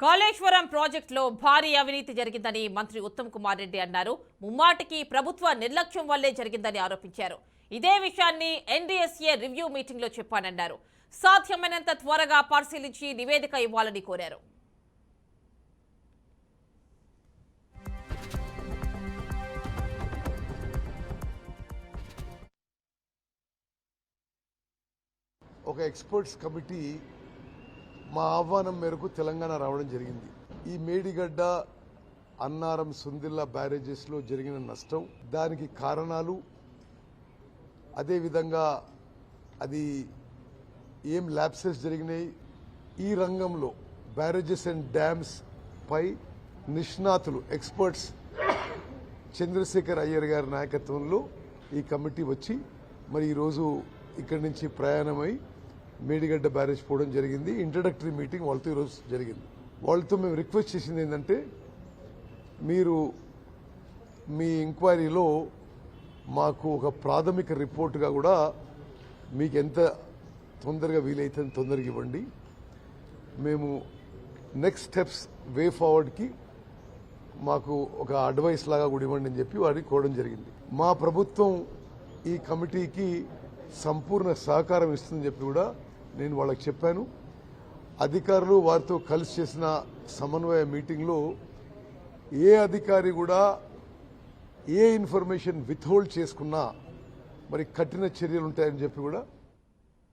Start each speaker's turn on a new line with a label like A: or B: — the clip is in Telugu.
A: కాళేశ్వరం ప్రాజెక్టులో భారీ అవినీతి జరిగిందని మంత్రి ఉత్తమ్ కుమార్ రెడ్డి అన్నారు. ముమ్మాటికి ప్రభుత్వ నిర్లక్ష్యం వల్లే జరిగిందని ఆరోపించారు. ఇదే విషయాన్ని ఎన్డీఎస్ఏ రివ్యూ మీటింగ్ లో చెప్పానన్నారు. సాధ్యమైనంత త్వరగా పరిశీలించి నివేదిక ఇవ్వాలని కోరారు.
B: ఒక ఎక్స్పర్ట్స్ కమిటీ మా ఆహ్వానం మేరకు తెలంగాణ రావడం జరిగింది. ఈ మేడిగడ్డ అన్నారం సుందిల్లా బ్యారేజెస్లో జరిగిన నష్టం, దానికి కారణాలు, అదేవిధంగా అది ఏం ల్యాప్సెస్ జరిగినాయి, ఈ రంగంలో బ్యారేజెస్ అండ్ డ్యామ్స్ పై నిష్ణాతులు ఎక్స్పర్ట్స్ చంద్రశేఖర్ అయ్యర్ గారి నాయకత్వంలో ఈ కమిటీ వచ్చి మరి ఈరోజు ఇక్కడి నుంచి ప్రయాణమై మేడిగడ్డ బ్యారేజ్ పోవడం జరిగింది. ఇంట్రడక్టరీ మీటింగ్ వాళ్ళతో ఈరోజు జరిగింది. వాళ్ళతో మేము రిక్వెస్ట్ చేసింది ఏంటంటే, మీరు మీ ఎంక్వైరీలో మాకు ఒక ప్రాథమిక రిపోర్టుగా కూడా మీకు ఎంత తొందరగా వీలైతే తొందరగా ఇవ్వండి. మేము నెక్స్ట్ స్టెప్స్ వే ఫార్వర్డ్కి మాకు ఒక అడ్వైస్ లాగా కూడా ఇవ్వండి అని చెప్పి వారికి కోరడం జరిగింది. మా ప్రభుత్వం ఈ కమిటీకి సంపూర్ణ సహకారం ఇస్తుందని చెప్పి కూడా నేను వాళ్ళకి చెప్పాను. అధికారులు వారితో కలిసి చేసిన సమన్వయ మీటింగ్లో ఏ అధికారి కూడా ఏ ఇన్ఫర్మేషన్ విత్హోల్డ్ చేసుకున్నా మరి కఠిన చర్యలు ఉంటాయని చెప్పి కూడా